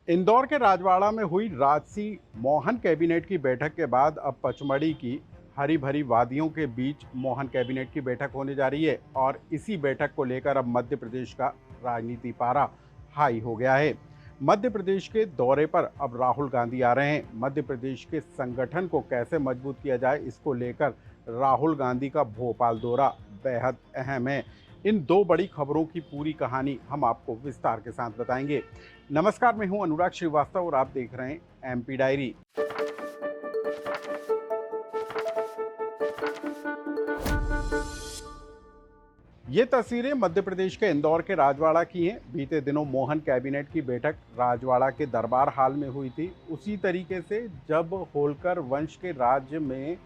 इंदौर के राजवाड़ा में हुई राजसी मोहन कैबिनेट की बैठक के बाद अब पचमढ़ी की हरी भरी वादियों के बीच मोहन कैबिनेट की बैठक होने जा रही है और इसी बैठक को लेकर अब मध्य प्रदेश का राजनीति पारा हाई हो गया है। मध्य प्रदेश के दौरे पर अब राहुल गांधी आ रहे हैं। मध्य प्रदेश के संगठन को कैसे मजबूत किया जाए, इसको लेकर राहुल गांधी का भोपाल दौरा बेहद अहम है। इन दो बड़ी खबरों की पूरी कहानी हम आपको विस्तार के साथ बताएंगे। नमस्कार, मैं हूं अनुराग श्रीवास्तव और आप देख रहे हैं एमपी डायरी। ये तस्वीरें मध्य प्रदेश के इंदौर के राजवाड़ा की हैं। बीते दिनों मोहन कैबिनेट की बैठक राजवाड़ा के दरबार हाल में हुई थी। उसी तरीके से जब होलकर वंश के राज्य में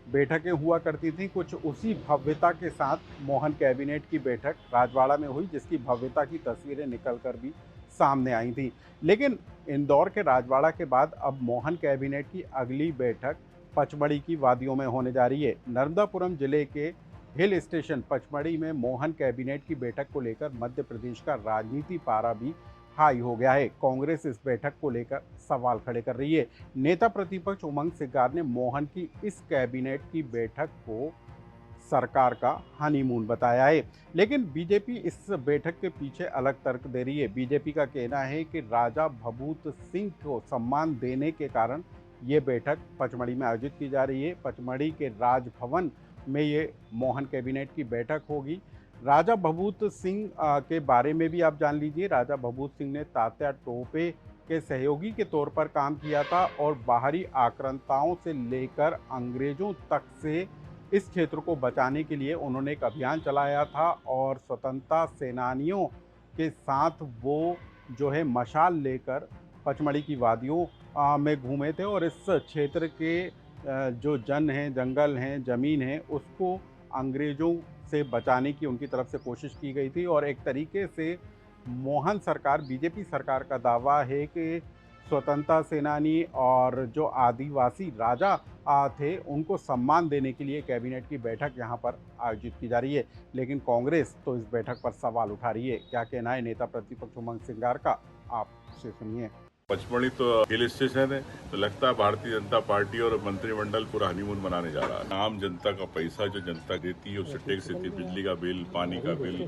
बैठकें हुआ करती थी, कुछ उसी भव्यता के साथ मोहन कैबिनेट की बैठक राजवाड़ा में हुई, जिसकी भव्यता की तस्वीरें निकल कर भी सामने आई थी। लेकिन इंदौर के राजवाड़ा के बाद अब मोहन कैबिनेट की अगली बैठक पचमढ़ी की वादियों में होने जा रही है। नर्मदापुरम जिले के हिल स्टेशन पचमढ़ी में मोहन कैबिनेट की बैठक को लेकर मध्य प्रदेश का राजनीति पारा भी हाई हो गया है। कांग्रेस इस बैठक को लेकर सवाल खड़े कर रही है। नेता प्रतिपक्ष उमंग सिंगार ने मोहन की इस कैबिनेट की बैठक को सरकार का हनीमून बताया है। लेकिन बीजेपी इस बैठक के पीछे अलग तर्क दे रही है। बीजेपी का कहना है कि राजा भभूत सिंह को सम्मान देने के कारण ये बैठक पचमढ़ी में आयोजित की जा रही है। पचमढ़ी के राजभवन में ये मोहन कैबिनेट की बैठक होगी। राजा भभूत सिंह के बारे में भी आप जान लीजिए। राजा भभूत सिंह ने तात्या टोपे के सहयोगी के तौर पर काम किया था और बाहरी आक्रांताओं से लेकर अंग्रेजों तक से इस क्षेत्र को बचाने के लिए उन्होंने एक अभियान चलाया था और स्वतंत्रता सेनानियों के साथ वो जो है मशाल लेकर पचमढ़ी की वादियों में घूमे थे और इस क्षेत्र के जो जन हैं, जंगल हैं, ज़मीन है, उसको अंग्रेज़ों से बचाने की उनकी तरफ से कोशिश की गई थी। और एक तरीके से मोहन सरकार, बीजेपी सरकार का दावा है कि स्वतंत्रता सेनानी और जो आदिवासी राजा थे, उनको सम्मान देने के लिए कैबिनेट की बैठक यहाँ पर आयोजित की जा रही है। लेकिन कांग्रेस तो इस बैठक पर सवाल उठा रही है। क्या कहना है नेता प्रतिपक्ष उमंग सिंगार का, आप से सुनिए। पचमढ़ी तो हिल स्टेशन है, तो लगता है भारतीय जनता पार्टी और मंत्रिमंडल पूरा हनीमून मनाने जा रहा है। आम जनता का पैसा जो जनता देती है, उससे टैक्स देती है, बिजली का बिल, पानी का बिल,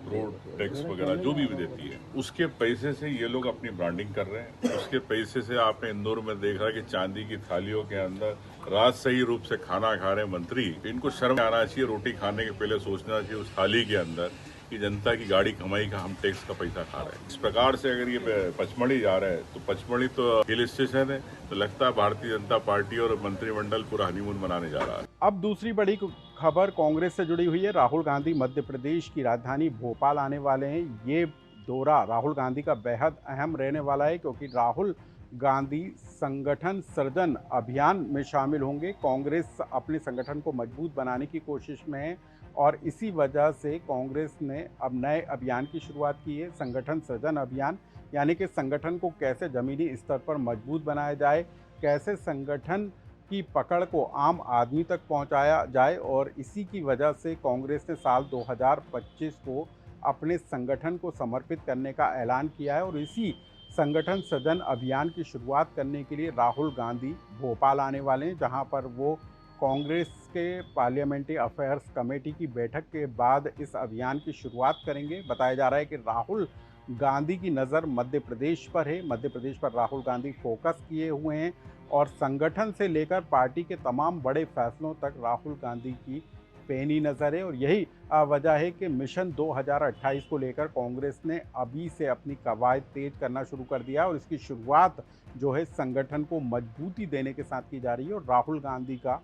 रोड टैक्स वगैरह जो भी देती है, उसके पैसे से ये लोग अपनी ब्रांडिंग कर रहे हैं। उसके पैसे से आपने इंदौर में देखा है कि चांदी की थालियों के अंदर राजशाही रूप से खाना खा रहे मंत्री। इनको शर्म आना चाहिए। रोटी खाने के पहले सोचना चाहिए उस थाली के अंदर कि जनता की गाड़ी कमाई का हम टैक्स का पैसा खा रहे हैं। इस प्रकार से अगर ये पचमढ़ी जा रहे हैं, तो पचमढ़ी तो हिल स्टेशन है, तो लगता है भारतीय जनता पार्टी और मंत्रिमंडल पूरा हनीमून मनाने जा रहा है। अब दूसरी बड़ी खबर कांग्रेस से जुड़ी हुई है। राहुल गांधी मध्य प्रदेश की राजधानी भोपाल आने वाले हैं। ये दौरा राहुल गांधी का बेहद अहम रहने वाला है, क्योंकि राहुल गांधी संगठन सृजन अभियान में शामिल होंगे। कांग्रेस अपने संगठन को मजबूत बनाने की कोशिश में है और इसी वजह से कांग्रेस ने अब नए अभियान की शुरुआत की है, संगठन सृजन अभियान। यानी कि संगठन को कैसे ज़मीनी स्तर पर मजबूत बनाया जाए, कैसे संगठन की पकड़ को आम आदमी तक पहुंचाया जाए। और इसी की वजह से कांग्रेस ने साल 2025 को अपने संगठन को समर्पित करने का ऐलान किया है और इसी संगठन सृजन अभियान की शुरुआत करने के लिए राहुल गांधी भोपाल आने वाले हैं, जहां पर वो कांग्रेस के पार्लियामेंट्री अफेयर्स कमेटी की बैठक के बाद इस अभियान की शुरुआत करेंगे। बताया जा रहा है कि राहुल गांधी की नज़र मध्य प्रदेश पर है। मध्य प्रदेश पर राहुल गांधी फोकस किए हुए हैं और संगठन से लेकर पार्टी के तमाम बड़े फैसलों तक राहुल गांधी की पैनी नज़र है। और यही वजह है कि मिशन 2028 को लेकर कांग्रेस ने अभी से अपनी कवायद तेज करना शुरू कर दिया और इसकी शुरुआत जो है संगठन को मजबूती देने के साथ की जा रही है। और राहुल गांधी का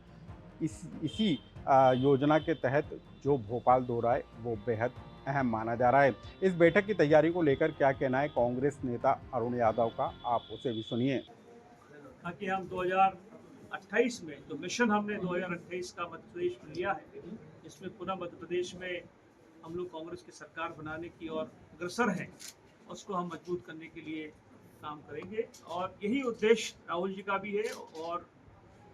इसी योजना के तहत जो भोपाल दौरा है वो बेहद अहम माना जा रहा है। इस बैठक की तैयारी को लेकर क्या कहना है कांग्रेस नेता अरुण यादव का, आप उसे भी सुनिए। ताकि हम 2028 में जो मिशन हमने 2028 का मध्य प्रदेश में लिया है, इसमें पुनः मध्य प्रदेश में हम लोग कांग्रेस की सरकार बनाने की ओर अग्रसर हैं, उसको हम मजबूत करने के लिए काम करेंगे। और यही उद्देश्य राहुल जी का भी है और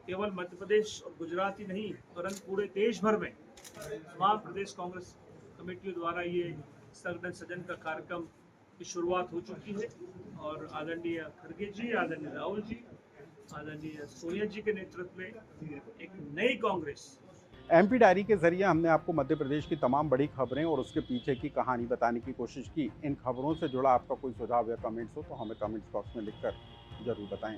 केवल मध्य प्रदेश और गुजरात ही नहीं, परंतु पूरे देश भर में तमाम प्रदेश कांग्रेस कमेटियों द्वारा ये संगठन सृजन का कार्यक्रम की शुरुआत हो चुकी है और आदरणीय खड़गे जी, आदरणीय राहुल जी, आदरणीय सोनिया जी के नेतृत्व में एक नई कांग्रेस। एमपी डायरी के जरिए हमने आपको मध्य प्रदेश की तमाम बड़ी खबरें और उसके पीछे की कहानी बताने की कोशिश की। इन खबरों से जुड़ा आपका कोई सुझाव या कमेंट्स हो तो हमें कमेंट्स बॉक्स में लिखकर जरूर बताएं।